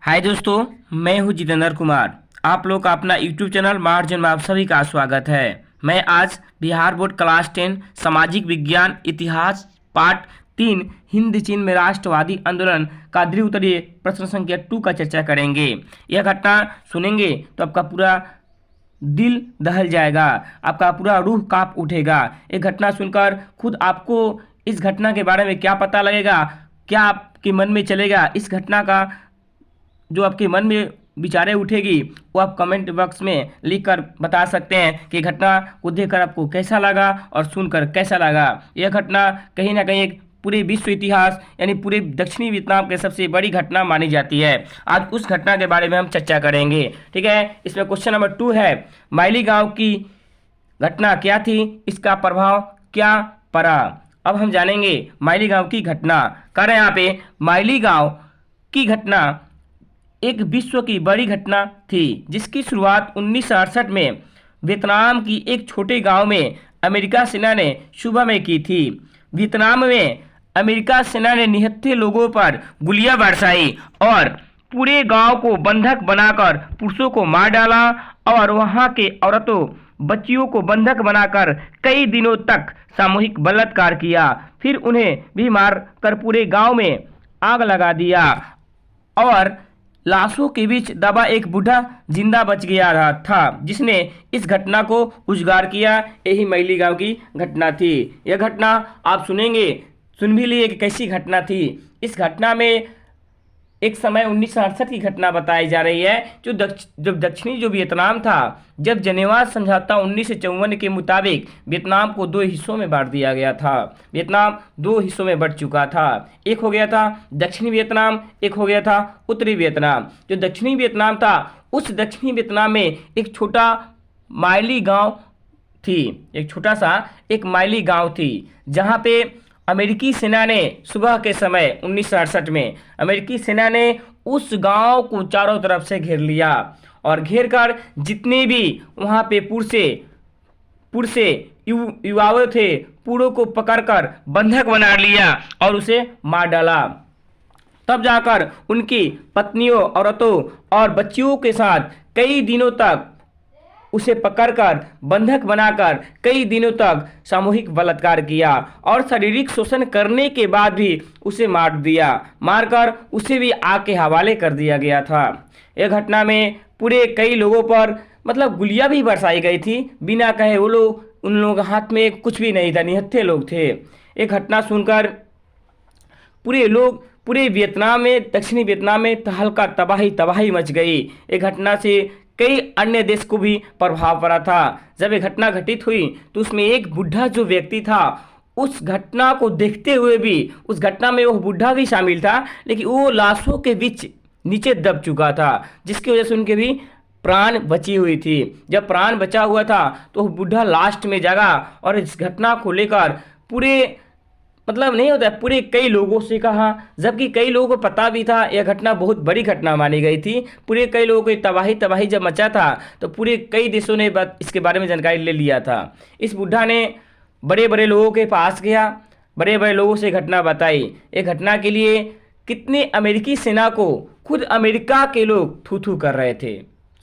हाय दोस्तों, मैं हूं जितेंद्र कुमार। आप लोग का अपना यूट्यूब चैनल मार्जन में आप सभी का स्वागत है। मैं आज बिहार बोर्ड क्लास 10 सामाजिक विज्ञान इतिहास पार्ट 3 हिंद चीन में राष्ट्रवादी आंदोलन का द्विउत्तरीय प्रश्न संख्या 2 का चर्चा करेंगे। यह घटना सुनेंगे तो आपका पूरा दिल दहल जाएगा, आपका पूरा रूह कांप उठेगा। एक घटना सुनकर खुद आपको इस घटना के बारे में क्या पता लगेगा, क्या आपके मन में चलेगा, इस घटना का जो आपके मन में विचारें उठेगी वो आप कमेंट बॉक्स में लिखकर बता सकते हैं कि घटना को देखकर आपको कैसा लगा और सुनकर कैसा लगा। यह घटना कहीं ना कहीं एक पूरे विश्व इतिहास यानी पूरे दक्षिणी वियतनाम के सबसे बड़ी घटना मानी जाती है। आज उस घटना के बारे में हम चर्चा करेंगे। ठीक है, इसमें क्वेश्चन नंबर 2 है, माइली गांव की घटना क्या थी, इसका प्रभाव क्या पड़ा। अब हम जानेंगे माइली गांव की घटना। कह रहे हैं यहाँ पे माइली गांव की घटना एक विश्व की बड़ी घटना थी जिसकी शुरुआत 1968 में वियतनाम की एक छोटे गांव में अमेरिका सेना ने सुबह में की थी। वियतनाम में अमेरिका सेना ने निहत्थे लोगों पर गोलियां बरसाई और पूरे गांव को बंधक बनाकर पुरुषों को मार डाला और वहां के औरतों बच्चियों को बंधक बनाकर कई दिनों तक सामूहिक बलात्कार किया। फिर उन्हें भी मारकर पूरे गांव में आग लगा दिया और लाशों के बीच दबा एक बूढ़ा जिंदा बच गया रहा था जिसने इस घटना को उजागर किया। यही मैली गांव की घटना थी। यह घटना आप सुनेंगे, सुन भी लिए कि कैसी घटना थी। इस घटना में एक समय 1968 की घटना बताई जा रही है जब दक्षिणी जो वियतनाम था, जब जेनेवा समझौता 1954 के मुताबिक वियतनाम को 2 हिस्सों में बांट दिया गया था। वियतनाम 2 हिस्सों में बट चुका था। एक हो गया था दक्षिणी वियतनाम, एक हो गया था उत्तरी वियतनाम। जो दक्षिणी वियतनाम था, उस दक्षिणी वियतनाम में एक छोटा माइली गाँव थी, एक छोटा सा एक माइली गाँव थी जहाँ पे अमेरिकी सेना ने सुबह के समय 1968 में अमेरिकी सेना ने उस गांव को चारों तरफ से घेर लिया और घेर कर जितने भी वहां पे पुरुष युवाओं थे पूरों को पकड़कर बंधक बना लिया और उसे मार डाला। तब जाकर उनकी पत्नियों, औरतों और बच्चियों के साथ कई दिनों तक उसे पकड़कर बंधक बनाकर कई दिनों तक सामूहिक बलात्कार किया और शारीरिक शोषण करने के बाद भी उसे मार दिया। मारकर उसे भी आग के हवाले कर दिया गया था। यह घटना में पूरे कई लोगों पर मतलब गोलियां भी बरसाई गई थी बिना कहे। वो लोग, उन लोगों के हाथ में कुछ भी नहीं था, निहत्थे लोग थे। एक घटना सुनकर पूरे वियतनाम में, दक्षिणी वियतनाम में तहलका तबाही मच गई। एक घटना से कई अन्य देश को भी प्रभाव पड़ा था। जब ये घटना घटित हुई तो उसमें एक बूढ़ा जो व्यक्ति था, उस घटना को देखते हुए भी, उस घटना में वो बूढ़ा भी शामिल था, लेकिन वो लाशों के बीच नीचे दब चुका था जिसकी वजह से उनके भी प्राण बची हुई थी। जब प्राण बचा हुआ था तो वो बूढ़ा लास्ट में जागा और इस घटना को लेकर पूरे मतलब नहीं होता है, पूरे कई लोगों से कहा, जबकि कई लोगों को पता भी था यह घटना बहुत बड़ी घटना मानी गई थी। पूरे कई लोगों को तबाही जब मचा था तो पूरे कई देशों ने इसके बारे में जानकारी ले लिया था। इस बुढ़ा ने बड़े बड़े लोगों के पास गया, बड़े बड़े लोगों से घटना बताई। एक घटना के लिए कितने अमेरिकी सेना को खुद अमेरिका के लोग थू थू कर रहे थे।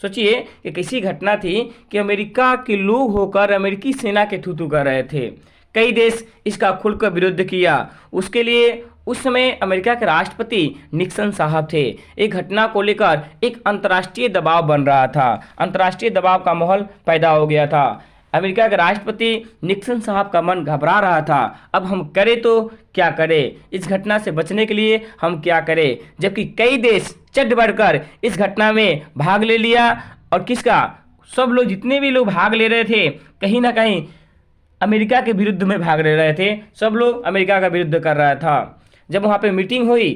सोचिए कि कैसी घटना थी कि अमेरिका के लोग होकर अमेरिकी सेना के थू थू कर रहे थे। कई देश इसका खुलकर विरोध किया। उसके लिए उस समय अमेरिका के राष्ट्रपति निक्सन साहब थे। एक घटना को लेकर एक अंतर्राष्ट्रीय दबाव बन रहा था, अंतर्राष्ट्रीय दबाव का माहौल पैदा हो गया था। अमेरिका के राष्ट्रपति निक्सन साहब का मन घबरा रहा था। अब हम करें तो क्या करें, इस घटना से बचने के लिए हम क्या करें, जबकि कई देश चढ़ बढ़कर इस घटना में भाग ले लिया। और किसका, सब लोग, जितने भी लोग भाग ले रहे थे कहीं ना कहीं अमेरिका के विरुद्ध में भाग ले रहे थे। सब लोग अमेरिका का विरुद्ध कर रहा था। जब वहाँ पे मीटिंग हुई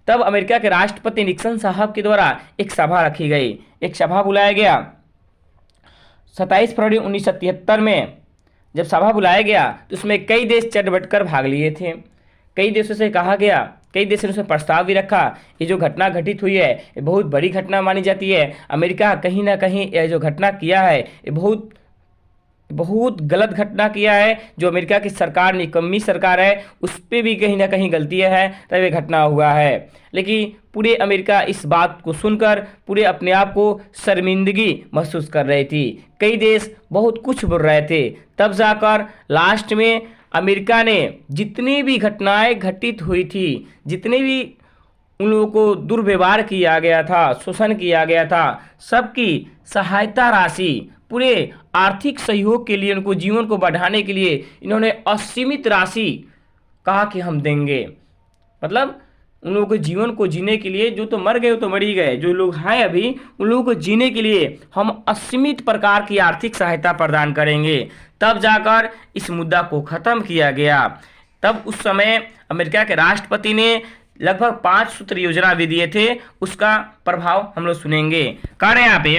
तब अमेरिका के राष्ट्रपति निक्सन साहब के द्वारा एक सभा रखी गई, एक सभा बुलाया गया। 27 फरवरी 1973 में जब सभा बुलाया गया तो उसमें कई देश चढ़ बढ़ कर भाग लिए थे। कई देशों से कहा गया, कई देशों ने उसमें प्रस्ताव भी रखा, ये जो घटना घटित हुई है ये बहुत बड़ी घटना मानी जाती है। अमेरिका कहीं ना कहीं यह जो घटना किया है ये बहुत बहुत गलत घटना किया है। जो अमेरिका की सरकार निकम्मी सरकार है उस पर भी कहीं ना कहीं गलती है, तब ये घटना हुआ है। लेकिन पूरे अमेरिका इस बात को सुनकर पूरे अपने आप को शर्मिंदगी महसूस कर रही थी। कई देश बहुत कुछ बोल रहे थे, तब जाकर लास्ट में अमेरिका ने जितनी भी घटनाएं घटित हुई थी, जितने भी उन लोगों को दुर्व्यवहार किया गया था, शोषण किया गया था, सबकी सहायता राशि, पूरे आर्थिक सहयोग के लिए, उनको जीवन को बढ़ाने के लिए इन्होंने असीमित राशि कहा कि हम देंगे। मतलब उन लोगों के जीवन को जीने के लिए, जो तो मर गए वो तो मर ही गए, जो लोग हैं अभी उन लोगों को जीने के लिए हम असीमित प्रकार की आर्थिक सहायता प्रदान करेंगे। तब जाकर इस मुद्दा को ख़त्म किया गया। तब उस समय अमेरिका के राष्ट्रपति ने लगभग 5 सूत्र योजना भी दिए थे, उसका प्रभाव हम लोग सुनेंगे। कह रहे हैं यहाँ पे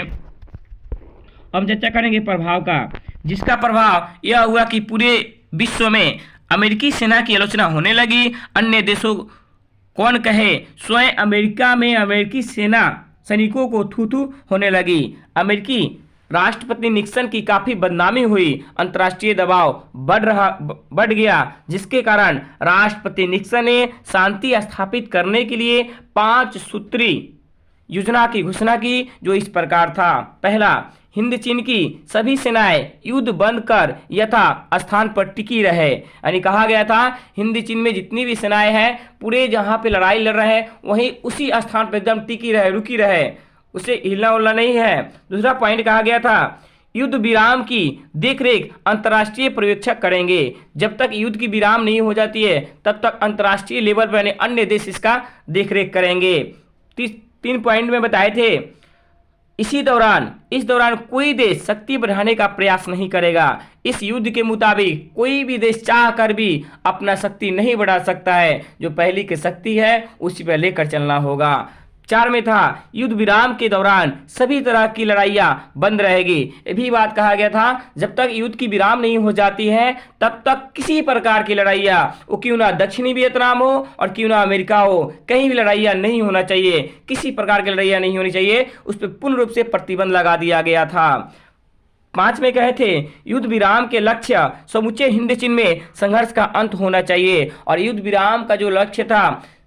हम चर्चा करेंगे प्रभाव का, जिसका प्रभाव यह हुआ कि पूरे विश्व में अमेरिकी सेना की आलोचना होने लगी। अन्य देशों कौन कहे, स्वयं अमेरिका में अमेरिकी सेना सैनिकों को थू थू होने लगी। अमेरिकी राष्ट्रपति निक्सन की काफ़ी बदनामी हुई, अंतर्राष्ट्रीय दबाव बढ़ गया, जिसके कारण राष्ट्रपति निक्सन ने शांति स्थापित करने के लिए 5 सूत्री योजना की घोषणा की, जो इस प्रकार था। पहला, हिंद चीन की सभी सेनाएं युद्ध बंद कर यथा स्थान पर टिकी रहे। यानी कहा गया था हिंद चीन में जितनी भी सेनाएं हैं पूरे जहां पे लड़ाई लड़ रहे हैं वहीं उसी स्थान पर एकदम टिकी रहे, रुकी रहे, उसे हिलना उलना नहीं है। दूसरा पॉइंट कहा गया था युद्ध विराम की देखरेख अंतर्राष्ट्रीय पर्यवेक्षक करेंगे। जब तक युद्ध की विराम नहीं हो जाती है तब तक अंतर्राष्ट्रीय लेवल पर अन्य देश इसका देखरेख करेंगे। 3 पॉइंट में बताए थे। इस दौरान कोई देश शक्ति बढ़ाने का प्रयास नहीं करेगा। इस युद्ध के मुताबिक कोई भी देश चाह कर भी अपना शक्ति नहीं बढ़ा सकता है, जो पहली की शक्ति है उसी पर लेकर चलना होगा। 4 में था युद्ध विराम के दौरान सभी तरह की लड़ाइयाँ बंद रहेगी। ये भी बात कहा गया था जब तक युद्ध की विराम नहीं हो जाती है तब तक किसी प्रकार की लड़ाइयाँ, वो क्यों ना दक्षिणी वियतनाम हो और क्यों ना अमेरिका हो, कहीं भी लड़ाइयाँ नहीं होना चाहिए, किसी प्रकार की लड़ाइयाँ नहीं होनी चाहिए, उस पर पूर्ण रूप से प्रतिबंध लगा दिया गया था। 5 में कहे थे युद्ध विराम के लक्ष्य समूचे हिंद चीन में संघर्ष का अंत होना चाहिए। और युद्ध विराम का जो लक्ष्य था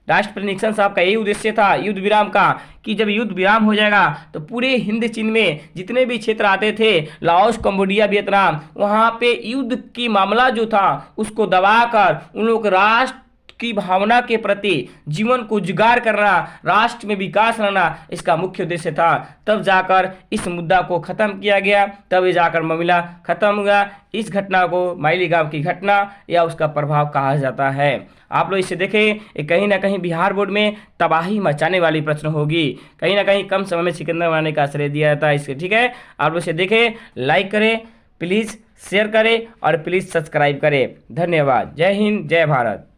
राष्ट्रपति निक्सन साहब का यही उद्देश्य था युद्ध विराम का, कि जब युद्ध विराम हो जाएगा तो पूरे हिंद चीन में जितने भी क्षेत्र आते थे, लाओस, कंबोडिया, वियतनाम, वहाँ पे युद्ध की मामला जो था उसको दबाकर उन लोग राष्ट्र की भावना के प्रति जीवन को उजागर करना, राष्ट्र में विकास लाना इसका मुख्य उद्देश्य था। तब जाकर इस मुद्दा को खत्म किया गया, तब जाकर मामला खत्म हुआ। इस घटना को माइलीगांव की घटना या उसका प्रभाव कहा जाता है। आप लोग इसे देखें, कहीं ना कहीं बिहार बोर्ड में तबाही मचाने वाली प्रश्न होगी, कहीं ना कहीं कम समय में सिकंदर बनाने का आश्रय दिया जाता है इसके। ठीक है, आप लोग इसे देखें, लाइक करें, प्लीज़ शेयर करें और प्लीज़ सब्सक्राइब करें। धन्यवाद। जय हिंद, जय भारत।